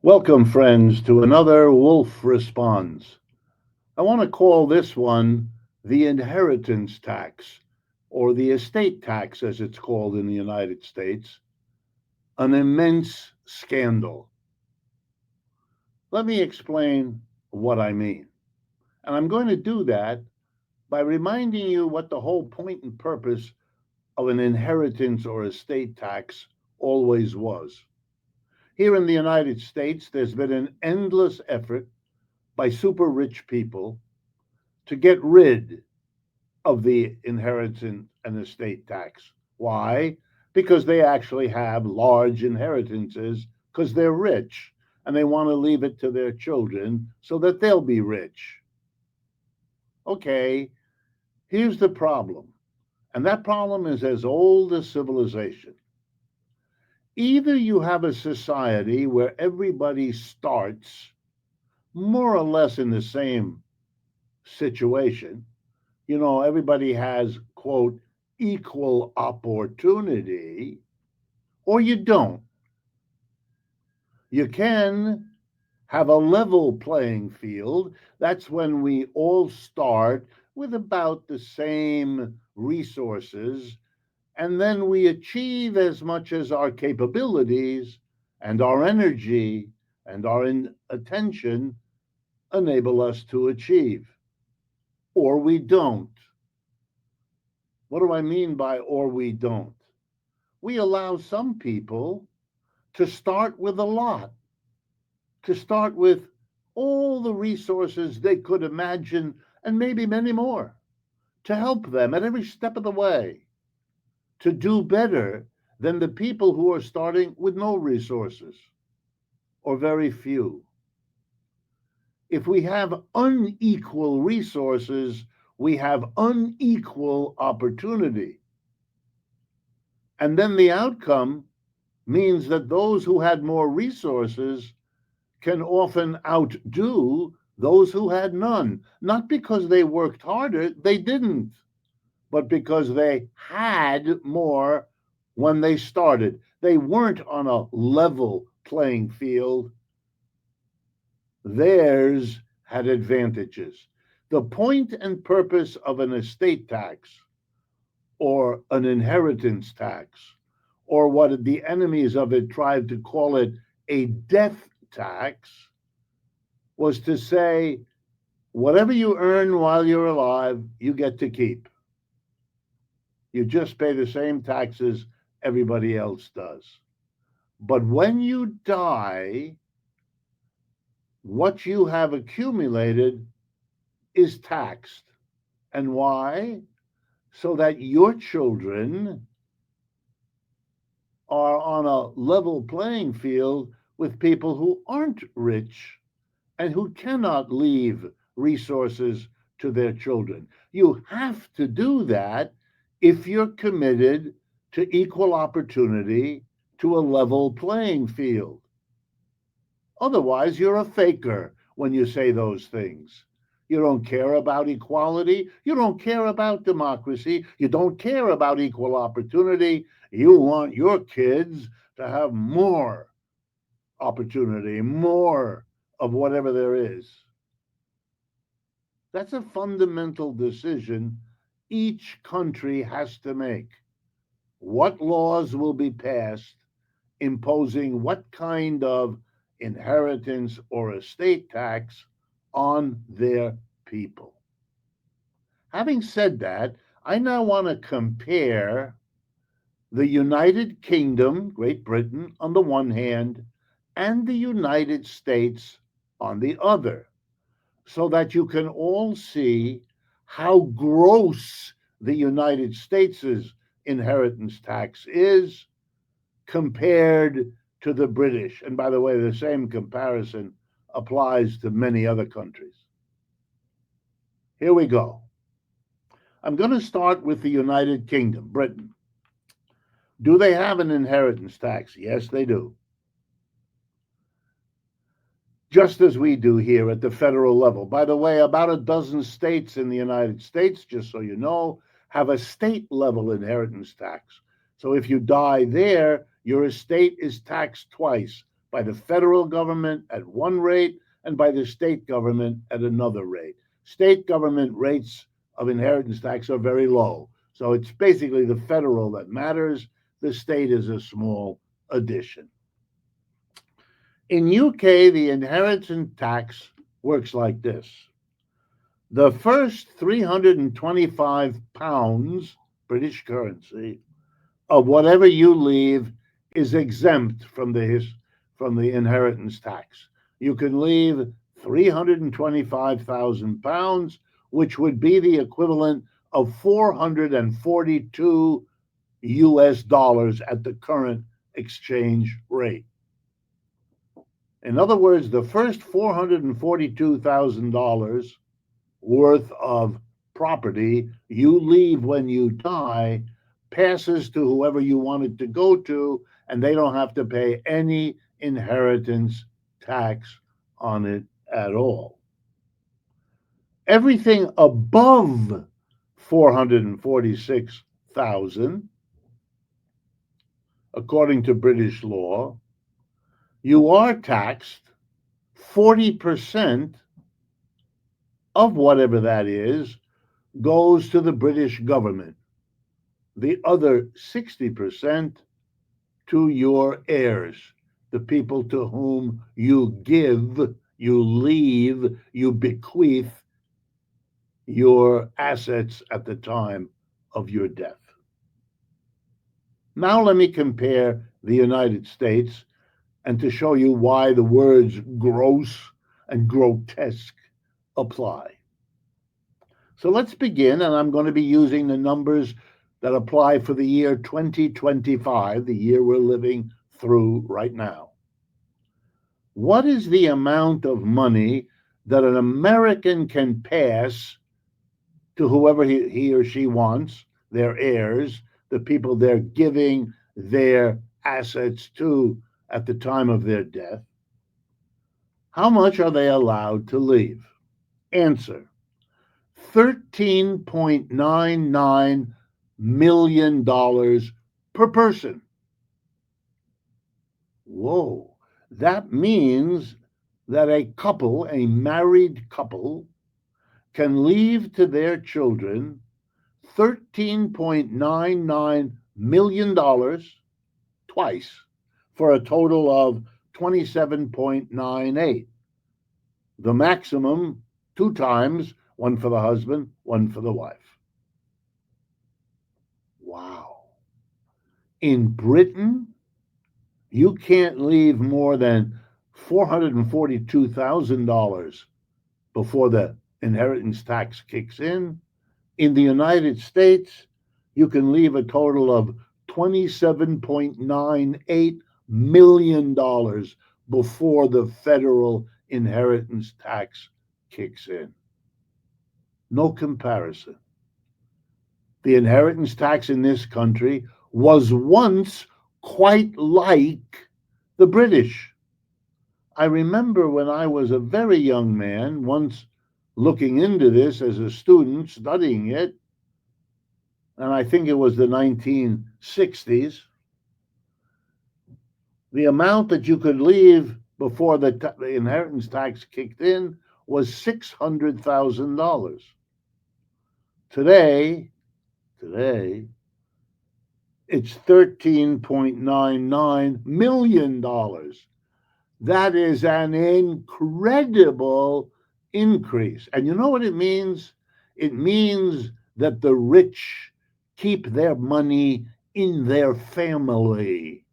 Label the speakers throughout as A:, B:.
A: Welcome, friends, to another Wolff Responds. I want to call this one the inheritance tax, or the estate tax, as it's called in the United States, an immense scandal. Let me explain what I mean. And I'm going to do that by reminding you what the whole point and purpose of an inheritance or estate tax always was. Here in the United States, there's been an endless effort by super rich people to get rid of the inheritance and estate tax. Why? Because they actually have large inheritances because they're rich and they want to leave it to their children so that they'll be rich. Okay, here's the problem. And that problem is as old as civilization. Either you have a society where everybody starts more or less in the same situation. Everybody has, quote, equal opportunity, or you don't. You can have a level playing field. That's when we all start with about the same resources, and then we achieve as much as our capabilities and our energy and our attention enable us to achieve, or we don't. What do I mean by or we don't? We allow some people to start with a lot, to start with all the resources they could imagine, and maybe many more, to help them at every step of the way, to do better than the people who are starting with no resources or very few. If we have unequal resources, we have unequal opportunity. And then the outcome means that those who had more resources can often outdo those who had none, not because they worked harder, they didn't, but because they had more when they started. They weren't on a level playing field, theirs had advantages. The point and purpose of an estate tax or an inheritance tax, or what the enemies of it tried to call it, a death tax, was to say, whatever you earn while you're alive, you get to keep. You just pay the same taxes everybody else does. But when you die, what you have accumulated is taxed. And why? So that your children are on a level playing field with people who aren't rich and who cannot leave resources to their children. You have to do that if you're committed to equal opportunity, to a level playing field. Otherwise, you're a faker when you say those things. You don't care about equality. You don't care about democracy. You don't care about equal opportunity. You want your kids to have more opportunity, more of whatever there is. That's a fundamental decision each country has to make. What laws will be passed imposing what kind of inheritance or estate tax on their people? Having said that, I now want to compare the United Kingdom, Great Britain, on the one hand, and the United States on the other, so that you can all see how gross the United States' inheritance tax is compared to the British. And by the way, the same comparison applies to many other countries. Here we go. I'm going to start with the United Kingdom, Britain. Do they have an inheritance tax? Yes, they do. Just as we do here at the federal level. By the way, about a dozen states in the United States, just so you know, have a state level inheritance tax. So if you die there, your estate is taxed twice by the federal government at one rate and by the state government at another rate. State government rates of inheritance tax are very low. So it's basically the federal that matters. The state is a small addition. In UK, the inheritance tax works like this. The first £325, British currency, of whatever you leave is exempt from the inheritance tax. You can leave £325,000, which would be the equivalent of 442 US dollars at the current exchange rate. In other words, the first $442,000 worth of property you leave when you die passes to whoever you want it to go to, and they don't have to pay any inheritance tax on it at all. Everything above 446,000, according to British law, you are taxed 40% of whatever that is goes to the British government. The other 60% to your heirs, the people to whom you give, you leave, you bequeath your assets at the time of your death. Now let me compare the United States and to show you why the words gross and grotesque apply. So let's begin, and I'm going to be using the numbers that apply for the year 2025, the year we're living through right now. What is the amount of money that an American can pass to whoever he or she wants, their heirs, the people they're giving their assets to at the time of their death? How much are they allowed to leave? Answer: $13.99 million per person. Whoa, that means that a couple, a married couple, can leave to their children $13.99 million twice for a total of 27.98. The maximum 2 times, one for the husband, one for the wife. Wow. In Britain, you can't leave more than $442,000 before the inheritance tax kicks in. In the United States, you can leave a total of $27.98 million before the federal inheritance tax kicks in. No comparison. The inheritance tax in this country was once quite like the British. I remember when I was a very young man, once looking into this as a student, studying it, and I think it was the 1960s, the amount that you could leave before the inheritance tax kicked in was $600,000. Today, it's $13.99 million. That is an incredible increase. And you know what it means? It means that the rich keep their money in their family,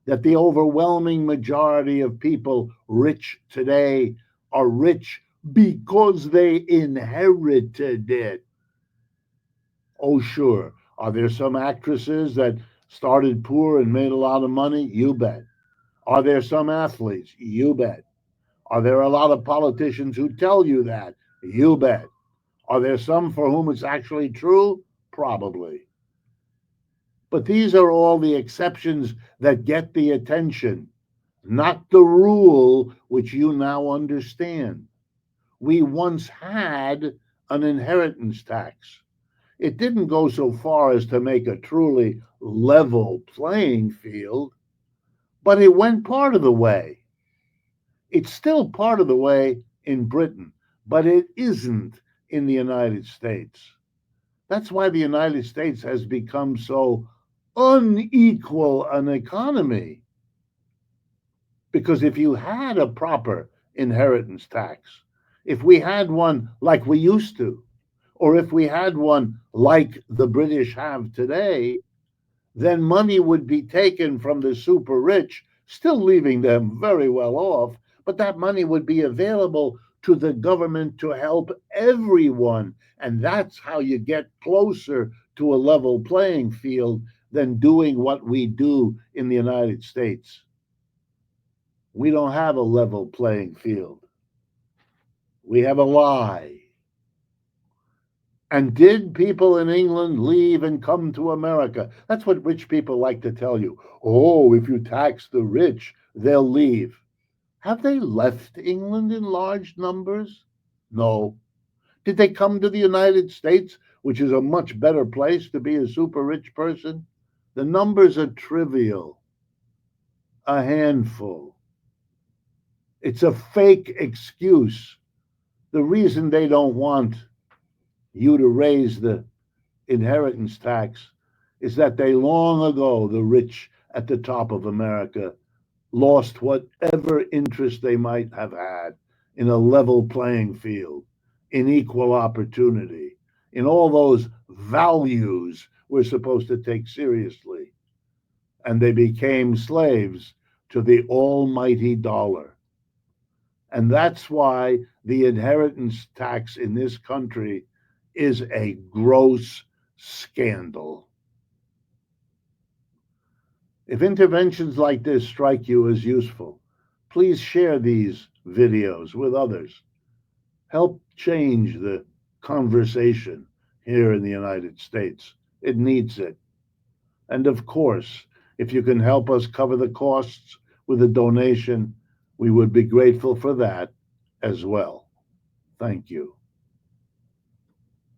A: that the overwhelming majority of people rich today are rich because they inherited it. Oh, sure. Are there some actresses that started poor and made a lot of money? You bet. Are there some athletes? You bet. Are there a lot of politicians who tell you that? You bet. Are there some for whom it's actually true? Probably. But these are all the exceptions that get the attention, not the rule which you now understand. We once had an inheritance tax. It didn't go so far as to make a truly level playing field, but it went part of the way. It's still part of the way in Britain, but it isn't in the United States. That's why the United States has become so unequal an economy. Because if you had a proper inheritance tax, if we had one like we used to, or if we had one like the British have today, then money would be taken from the super rich, still leaving them very well off, but that money would be available to the government to help everyone. And that's how you get closer to a level playing field than doing what we do in the United States. We don't have a level playing field. We have a lie. And did people in England leave and come to America? That's what rich people like to tell you. Oh, if you tax the rich, they'll leave. Have they left England in large numbers? No. Did they come to the United States, which is a much better place to be a super rich person? The numbers are trivial, a handful. It's a fake excuse. The reason they don't want you to raise the inheritance tax is that they long ago, the rich at the top of America, lost whatever interest they might have had in a level playing field, in equal opportunity, in all those values we're supposed to take seriously. And they became slaves to the almighty dollar. And that's why the inheritance tax in this country is a gross scandal. If interventions like this strike you as useful, please share these videos with others. Help change the conversation here in the United States. It needs it. And of course, if you can help us cover the costs with a donation, we would be grateful for that as well. Thank you.